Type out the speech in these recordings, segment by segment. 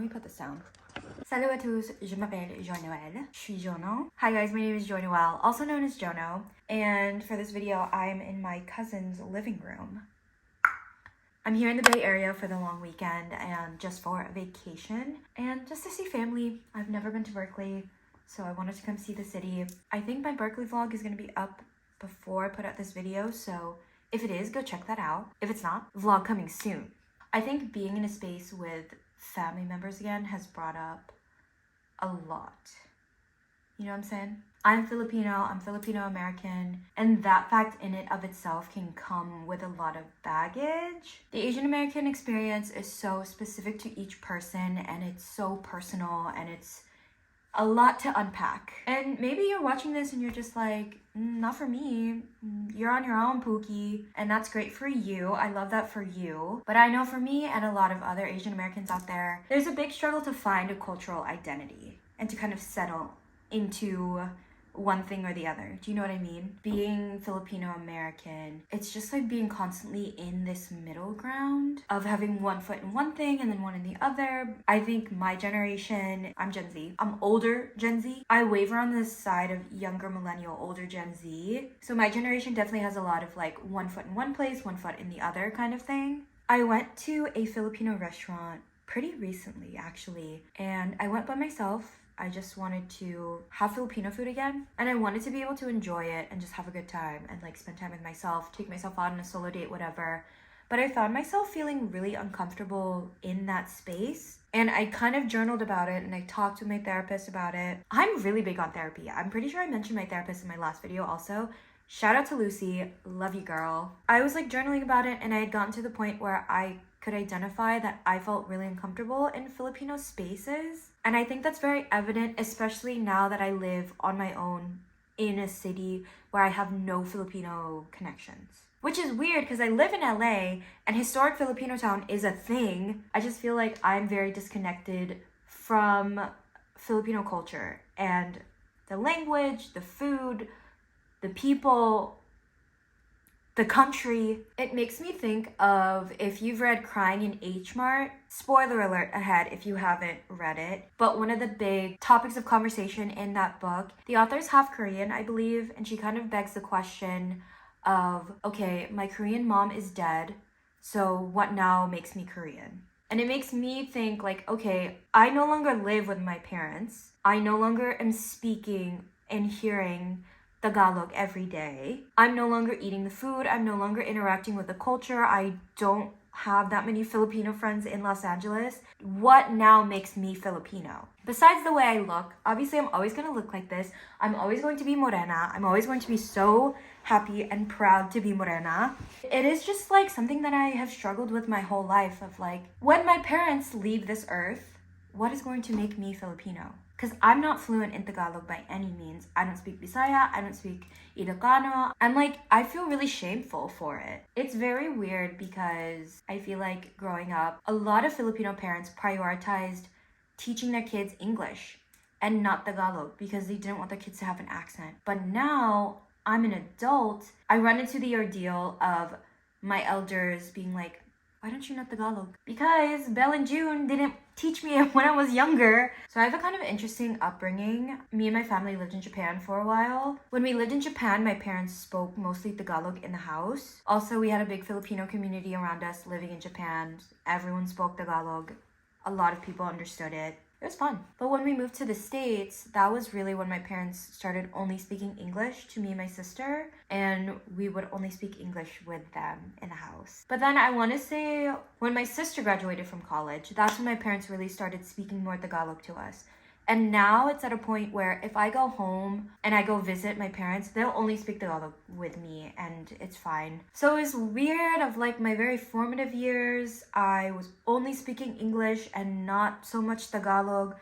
Let me put this down. Salut à tous, je m'appelle JoNoel. Je suis JoNo. Hi guys, my name is joynoebal, also known as JoNo. And for this video, I'm in my cousin's living room. I'm here in the Bay Area for the long weekend and just for a vacation and just to see family. I've never been to Berkeley, so I wanted to come see the city. I think my Berkeley vlog is going to be up before I put out this video, so if it is, go check that out. If it's not, vlog coming soon. I think being in a space with family members again has brought up a lot. You know what I'm saying? I'm Filipino, I'm Filipino American, and that fact in it of itself can come with a lot of baggage. The Asian American experience is so specific to each person, and it's so personal, and it's a lot to unpack. And maybe you're watching this and you're just like, not for me. You're on your own, Pookie. And that's great for you. I love that for you. But I know for me and a lot of other Asian Americans out there, there's a big struggle to find a cultural identity and to kind of settle into one thing or the other. Do you know what I mean? Being Filipino American, it's just like being constantly in this middle ground of having one foot in one thing and then one in the other. I think my generation, I'm Gen Z. I'm older Gen Z. I waver on the side of younger millennial, older Gen Z. So my generation definitely has a lot of like one foot in one place, one foot in the other kind of thing. I went to a Filipino restaurant pretty recently actually, and I went by myself. I just wanted to have Filipino food again, and I wanted to be able to enjoy it and just have a good time and like spend time with myself, take myself out on a solo date, whatever. But I found myself feeling really uncomfortable in that space, and I kind of journaled about it and I talked to my therapist about it. I'm really big on therapy. I'm pretty sure I mentioned my therapist in my last video also. Shout out to Lucy, love you girl. I was like journaling about it, and I had gotten to the point where I could identify that I felt really uncomfortable in Filipino spaces. And I think that's very evident, especially now that I live on my own in a city where I have no Filipino connections. Which is weird because I live in LA and historic Filipino town is a thing. I just feel like I'm very disconnected from Filipino culture and the language, the food, the people, the country. It makes me think of if you've read Crying in H Mart. Spoiler alert ahead if you haven't read it. But one of the big topics of conversation in that book, the author's half Korean, I believe, and she kind of begs the question of, okay, my Korean mom is dead, so what now makes me Korean? And it makes me think like, okay, I no longer live with my parents. I no longer am speaking and hearing Tagalog every day. I'm no longer eating the food. I'm no longer interacting with the culture. I don't have that many Filipino friends in Los Angeles. What now makes me Filipino? Besides the way I look, obviously I'm always going to look like this. I'm always going to be morena. I'm always going to be so happy and proud to be morena. It is just like something that I have struggled with my whole life of like, when my parents leave this earth, what is going to make me Filipino? Because I'm not fluent in Tagalog by any means. I don't speak Bisaya, I don't speak Ilocano. And like, I feel really shameful for it. It's very weird because I feel like growing up, a lot of Filipino parents prioritized teaching their kids English and not Tagalog because they didn't want their kids to have an accent. But now I'm an adult, I run into the ordeal of my elders being like, why don't you know Tagalog? Because Belle and June didn't teach me when I was younger. So I have a kind of interesting upbringing. Me and my family lived in Japan for a while. When we lived in Japan, my parents spoke mostly Tagalog in the house. Also, we had a big Filipino community around us living in Japan. Everyone spoke Tagalog. A lot of people understood it. It was fun. But when we moved to the States, that was really when my parents started only speaking English to me and my sister, and we would only speak English with them in the house. But then I want to say when my sister graduated from college, that's when my parents really started speaking more Tagalog to us. And now it's at a point where if I go home and I go visit my parents, they'll only speak Tagalog with me and it's fine. So it's weird of like my very formative years, I was only speaking English and not so much Tagalog,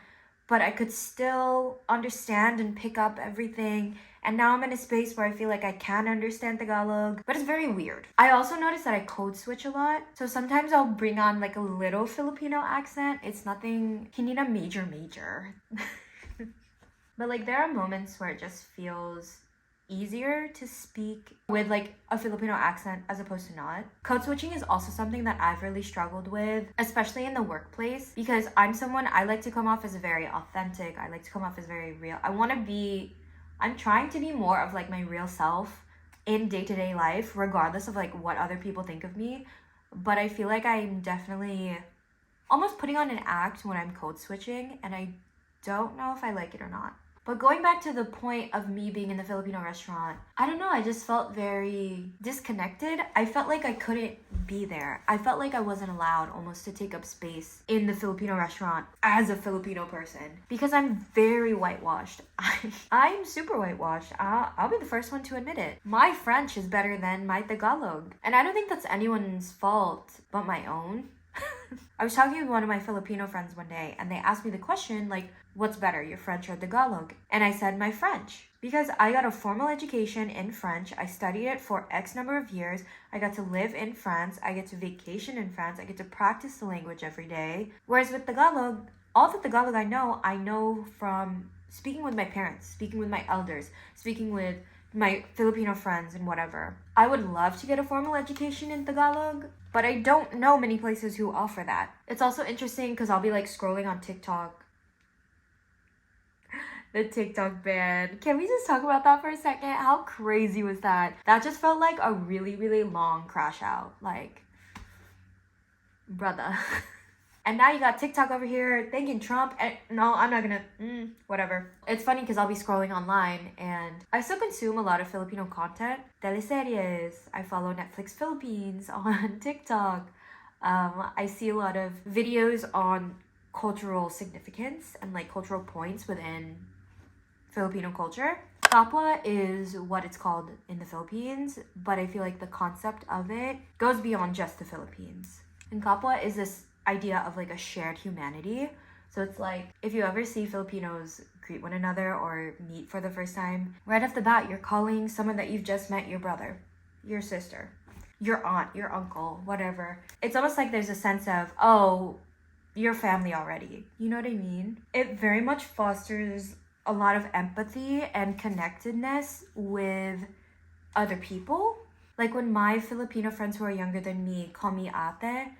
but I could still understand and pick up everything. And now I'm in a space where I feel like I can understand Tagalog, but it's very weird. I also noticed that I code switch a lot. So sometimes I'll bring on like a little Filipino accent. It's nothing, hindi na major. But like there are moments where it just feels easier to speak with like a Filipino accent as opposed to not. Code switching is also something that I've really struggled with, especially in the workplace, because I'm someone, I like to come off as very authentic. I like to come off as very real. I'm trying to be more of like my real self in day-to-day life, regardless of like what other people think of me. But I feel like I'm definitely almost putting on an act when I'm code switching, and I don't know if I like it or not. But going back to the point of me being in the Filipino restaurant, I don't know, I just felt very disconnected. I felt like I couldn't be there. I felt like I wasn't allowed almost to take up space in the Filipino restaurant as a Filipino person, because I'm very whitewashed. I'm super whitewashed. I'll be the first one to admit it. My French is better than my Tagalog. And I don't think that's anyone's fault but my own. I was talking with one of my Filipino friends one day, and they asked me the question, like, what's better, your French or Tagalog? And I said my French, because I got a formal education in French. I studied it for X number of years. I got to live in France. I get to vacation in France. I get to practice the language every day. Whereas with Tagalog, all the Tagalog I know from speaking with my parents, speaking with my elders, speaking with my Filipino friends and whatever. I would love to get a formal education in Tagalog, but I don't know many places who offer that. It's also interesting because I'll be like scrolling on TikTok. The TikTok ban. Can we just talk about that for a second? How crazy was that? That just felt like a really, really long crash out. Like, brother. And now you got TikTok over here thanking Trump. And no, I'm not gonna, whatever. It's funny because I'll be scrolling online and I still consume a lot of Filipino content. Teleseries. I follow Netflix Philippines on TikTok. I see a lot of videos on cultural significance and like cultural points within Filipino culture. Kapwa is what it's called in the Philippines, but I feel like the concept of it goes beyond just the Philippines. And Kapwa is this idea of like a shared humanity. So it's like if you ever see Filipinos greet one another or meet for the first time, right off the bat you're calling someone that you've just met your brother, your sister, your aunt, your uncle, whatever. It's almost like there's a sense of, oh, you're family already. You know what I mean? It very much fosters a lot of empathy and connectedness with other people. Like when my Filipino friends who are younger than me call me ate,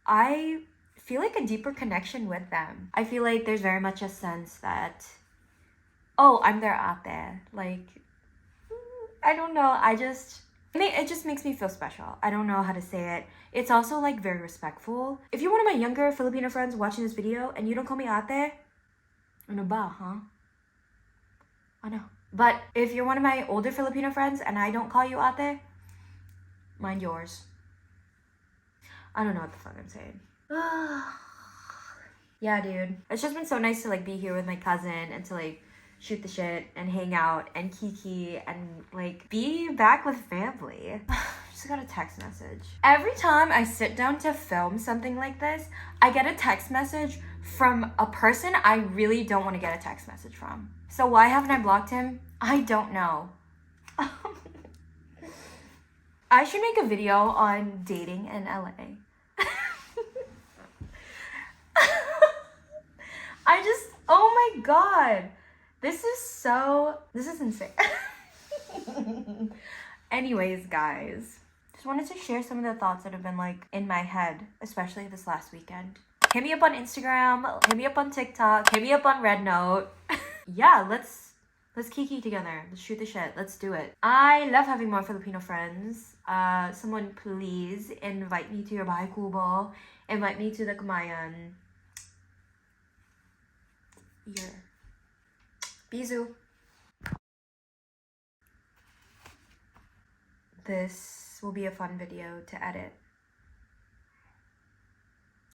I feel like a deeper connection with them. I feel like there's very much a sense that, oh, I'm their ate. Like, I don't know. It just makes me feel special. I don't know how to say it. It's also like very respectful. If you're one of my younger Filipino friends watching this video and you don't call me ate, ano ba, huh? Ano? But if you're one of my older Filipino friends and I don't call you ate, mind yours. I don't know what the fuck I'm saying. Yeah, dude. It's just been so nice to like be here with my cousin and to like shoot the shit and hang out and kiki and like be back with family. Just got a text message. Every time I sit down to film something like this, I get a text message from a person I really don't want to get a text message from. So why haven't I blocked him? I don't know. I should make a video on dating in LA. Oh my god. This is insane. Anyways, guys, just wanted to share some of the thoughts that have been like in my head, especially this last weekend. Hit me up on Instagram, hit me up on TikTok, hit me up on Red Note. Yeah, let's kiki together. Let's shoot the shit. Let's do it. I love having more Filipino friends. Someone please invite me to your bahay kubo. Invite me to the Kamayan. Yeah. Bizu. This will be a fun video to edit.